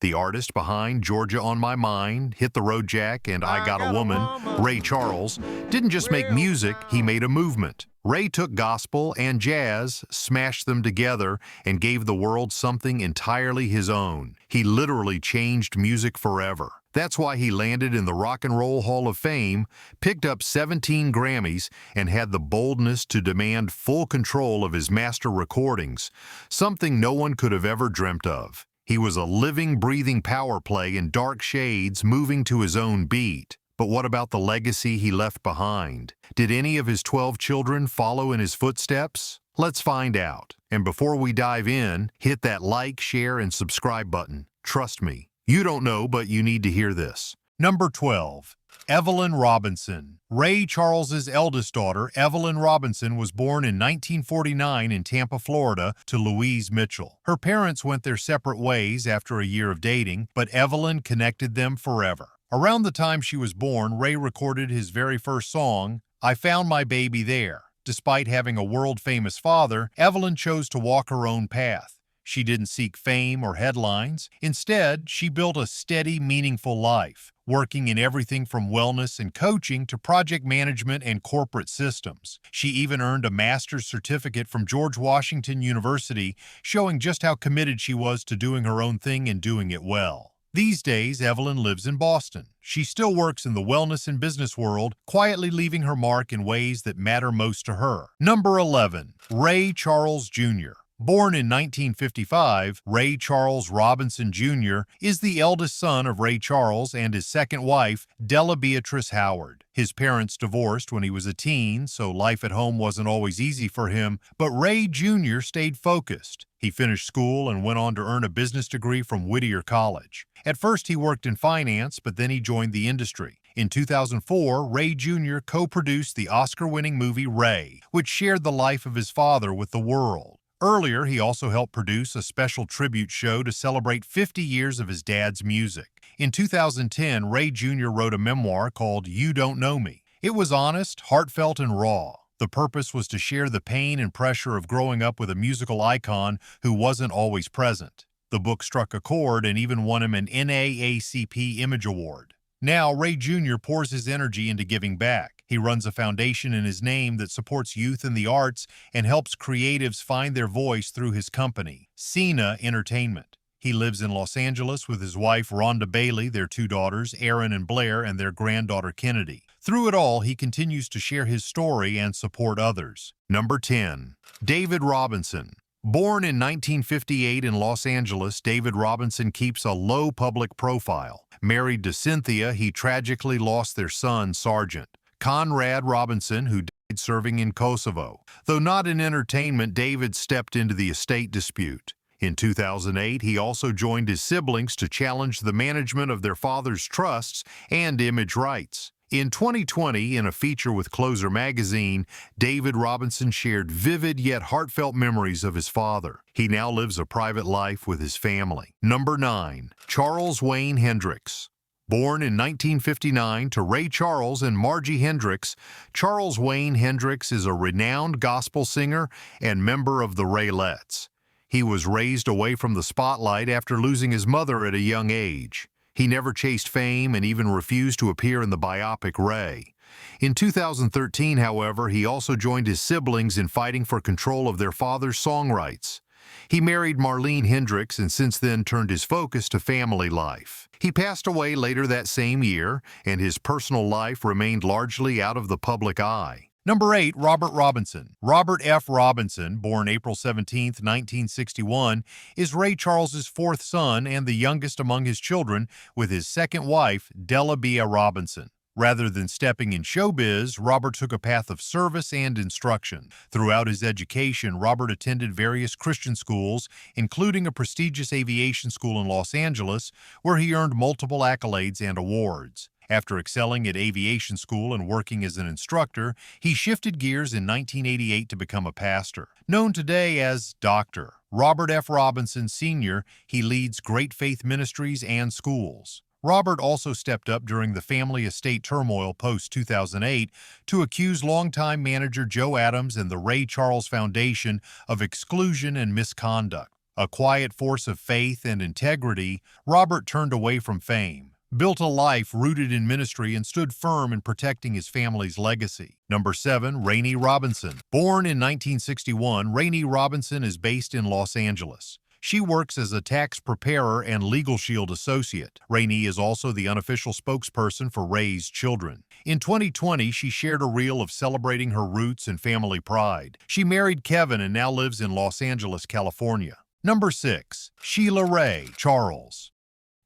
The artist behind Georgia on My Mind, Hit the Road Jack, and I Got a Woman, Ray Charles, didn't just make music, he made a movement. Ray took gospel and jazz, smashed them together, and gave the world something entirely his own. He literally changed music forever. That's why he landed in the Rock and Roll Hall of Fame, picked up 17 Grammys, and had the boldness to demand full control of his master recordings, something no one could have ever dreamt of. He was a living, breathing power play in dark shades, moving to his own beat. But what about the legacy he left behind? Did any of his 12 children follow in his footsteps? Let's find out. And before we dive in, hit that like, share, and subscribe button. Trust me, you don't know, but you need to hear this. Number 12. Evelyn Robinson. Ray Charles's eldest daughter, Evelyn Robinson, was born in 1949 in Tampa, Florida, to Louise Mitchell. Her parents went their separate ways after a year of dating, but Evelyn connected them forever. Around the time she was born, Ray recorded his very first song, I Found My Baby There. Despite having a world-famous father, Evelyn chose to walk her own path. She didn't seek fame or headlines. Instead, she built a steady, meaningful life, working in everything from wellness and coaching to project management and corporate systems. She even earned a master's certificate from George Washington University, showing just how committed she was to doing her own thing and doing it well. These days, Evelyn lives in Boston. She still works in the wellness and business world, quietly leaving her mark in ways that matter most to her. Number 11. Ray Charles Jr. Born in 1955, Ray Charles Robinson Jr. is the eldest son of Ray Charles and his second wife, Della Beatrice Howard. His parents divorced when he was a teen, so life at home wasn't always easy for him, but Ray Jr. stayed focused. He finished school and went on to earn a business degree from Whittier College. At first, he worked in finance, but then he joined the industry. In 2004, Ray Jr. co-produced the Oscar-winning movie Ray, which shared the life of his father with the world. Earlier, he also helped produce a special tribute show to celebrate 50 years of his dad's music. In 2010, Ray Jr. wrote a memoir called You Don't Know Me. It was honest, heartfelt, and raw. The purpose was to share the pain and pressure of growing up with a musical icon who wasn't always present. The book struck a chord and even won him an NAACP Image Award. Now, Ray Jr. pours his energy into giving back. He runs a foundation in his name that supports youth in the arts and helps creatives find their voice through his company, Cena Entertainment. He lives in Los Angeles with his wife, Rhonda Bailey, their two daughters, Erin and Blair, and their granddaughter, Kennedy. Through it all, he continues to share his story and support others. Number 10. David Robinson. Born in 1958 in Los Angeles, David Robinson keeps a low public profile. Married to Cynthia, he tragically lost their son, Sergeant Conrad Robinson, who died serving in Kosovo. Though not in entertainment, David stepped into the estate dispute. In 2008, he also joined his siblings to challenge the management of their father's trusts and image rights. In 2020, in a feature with Closer magazine, David Robinson shared vivid yet heartfelt memories of his father. He now lives a private life with his family. Number 9. Charles Wayne Hendricks. Born in 1959 to Ray Charles and Margie Hendricks, Charles Wayne Hendricks is a renowned gospel singer and member of the Raylettes. He was raised away from the spotlight after losing his mother at a young age. He never chased fame and even refused to appear in the biopic Ray. In 2013, however, he also joined his siblings in fighting for control of their father's song rights. He married Marlene Hendricks and since then turned his focus to family life. He passed away later that same year, and his personal life remained largely out of the public eye. Number 8. Robert Robinson. Robert F. Robinson, born April 17, 1961, is Ray Charles's fourth son and the youngest among his children, with his second wife, Della Bea Robinson. Rather than stepping in showbiz, Robert took a path of service and instruction. Throughout his education, Robert attended various Christian schools, including a prestigious aviation school in Los Angeles, where he earned multiple accolades and awards. After excelling at aviation school and working as an instructor, he shifted gears in 1988 to become a pastor. Known today as Dr. Robert F. Robinson, Sr., he leads Great Faith Ministries and schools. Robert also stepped up during the family estate turmoil post-2008 to accuse longtime manager Joe Adams and the Ray Charles Foundation of exclusion and misconduct. A quiet force of faith and integrity, Robert turned away from fame, built a life rooted in ministry, and stood firm in protecting his family's legacy. Number 7, Evelyn Robinson. Born in 1961, Evelyn Robinson is based in Los Angeles. She works as a tax preparer and Legal Shield associate. Rainey is also the unofficial spokesperson for Ray's children. In 2020, she shared a reel of celebrating her roots and family pride. She married Kevin and now lives in Los Angeles, California. Number 6, Sheila Ray Charles.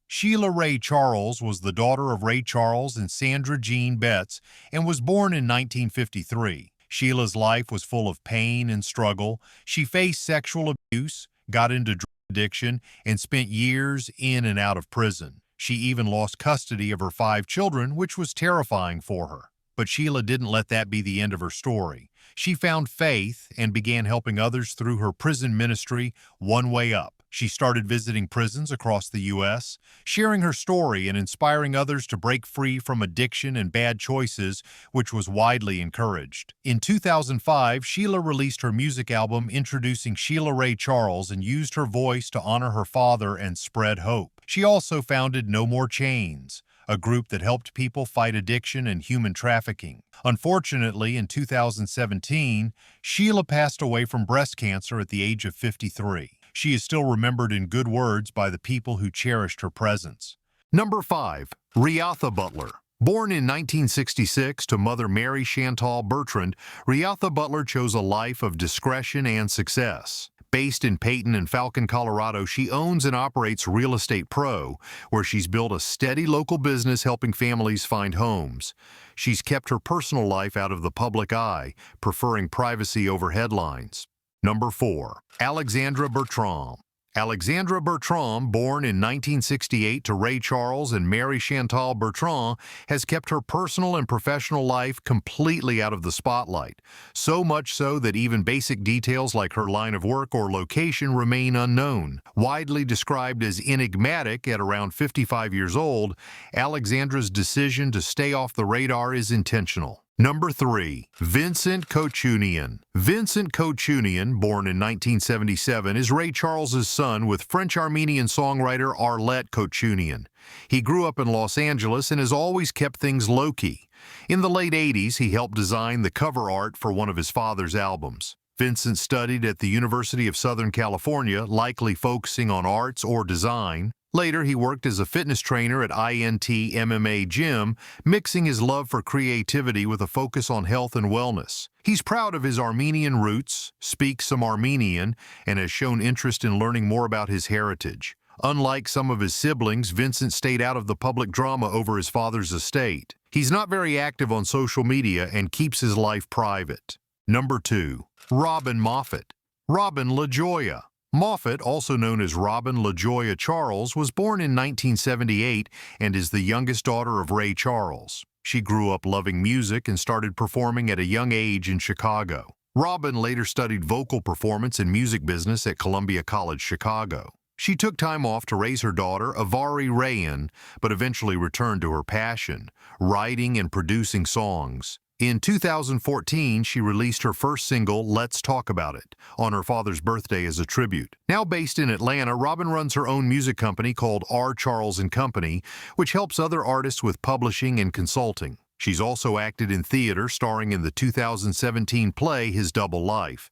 Sheila Ray Charles was the daughter of Ray Charles and Sandra Jean Betts and was born in 1953. Sheila's life was full of pain and struggle. She faced sexual abuse, got into drug addiction, and spent years in and out of prison. She even lost custody of her 5 children, which was terrifying for her. But Sheila didn't let that be the end of her story. She found faith and began helping others through her prison ministry, One Way Up. She started visiting prisons across the U.S., sharing her story and inspiring others to break free from addiction and bad choices, which was widely encouraged. In 2005, Sheila released her music album introducing Sheila Ray Charles and used her voice to honor her father and spread hope. She also founded No More Chains, a group that helped people fight addiction and human trafficking. Unfortunately, in 2017, Sheila passed away from breast cancer at the age of 53. She is still remembered in good words by the people who cherished her presence. Number 5, Reatha Butler. Born in 1966 to mother Mary Chantal Bertrand, Reatha Butler chose a life of discretion and success. Based in Peyton and Falcon, Colorado, she owns and operates Real Estate Pro, where she's built a steady local business helping families find homes. She's kept her personal life out of the public eye, preferring privacy over headlines. Number 4, Alexandra Bertrand. Alexandra Bertrand, born in 1968 to Ray Charles and Mary Chantal Bertrand, has kept her personal and professional life completely out of the spotlight, so much so that even basic details like her line of work or location remain unknown. Widely described as enigmatic at around 55 years old, Alexandra's decision to stay off the radar is intentional. Number 3, Vincent Kochunian. Vincent Kochunian, born in 1977, is Ray Charles's son with French-Armenian songwriter Arlette Kochunian. He grew up in Los Angeles and has always kept things low-key. In the late 80s, he helped design the cover art for one of his father's albums. Vincent studied at the University of Southern California, likely focusing on arts or design. Later, he worked as a fitness trainer at INT MMA Gym, mixing his love for creativity with a focus on health and wellness. He's proud of his Armenian roots, speaks some Armenian, and has shown interest in learning more about his heritage. Unlike some of his siblings, Vincent stayed out of the public drama over his father's estate. He's not very active on social media and keeps his life private. Number 2, Robin Moffett. Robin LaJoya. Moffett, also known as Robin LaJoya Charles, was born in 1978 and is the youngest daughter of Ray Charles. She grew up loving music and started performing at a young age in Chicago. Robin later studied vocal performance and music business at Columbia College, Chicago. She took time off to raise her daughter, Avari Rayan, but eventually returned to her passion, writing and producing songs. In 2014, she released her first single, Let's Talk About It, on her father's birthday as a tribute. Now based in Atlanta, Robin runs her own music company called R. Charles & Company, which helps other artists with publishing and consulting. She's also acted in theater, starring in the 2017 play His Double Life.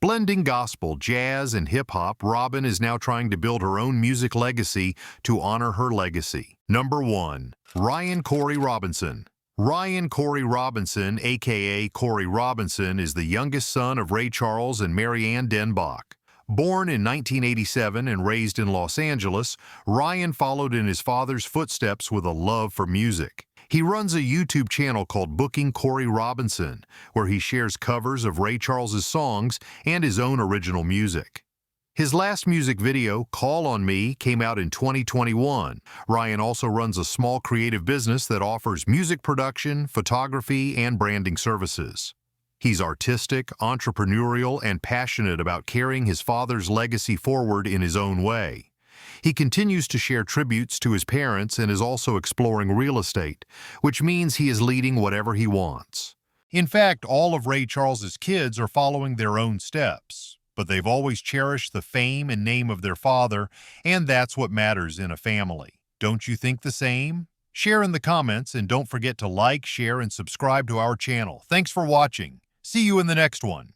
Blending gospel, jazz, and hip-hop, Robin is now trying to build her own music legacy to honor her legacy. Number 1, Ryan Corey Robinson. Ryan Corey Robinson, a.k.a. Corey Robinson, is the youngest son of Ray Charles and Mary Ann Denbach. Born in 1987 and raised in Los Angeles, Ryan followed in his father's footsteps with a love for music. He runs a YouTube channel called Booking Corey Robinson, where he shares covers of Ray Charles's songs and his own original music. His last music video, Call on Me, came out in 2021. Ryan also runs a small creative business that offers music production, photography, and branding services. He's artistic, entrepreneurial, and passionate about carrying his father's legacy forward in his own way. He continues to share tributes to his parents and is also exploring real estate, which means he is leading whatever he wants. In fact, all of Ray Charles's kids are following their own steps. but they've always cherished the fame and name of their father, and that's what matters in a family. Don't you think the same? Share in the comments, and don't forget to like, share, and subscribe to our channel. Thanks for watching. See you in the next one.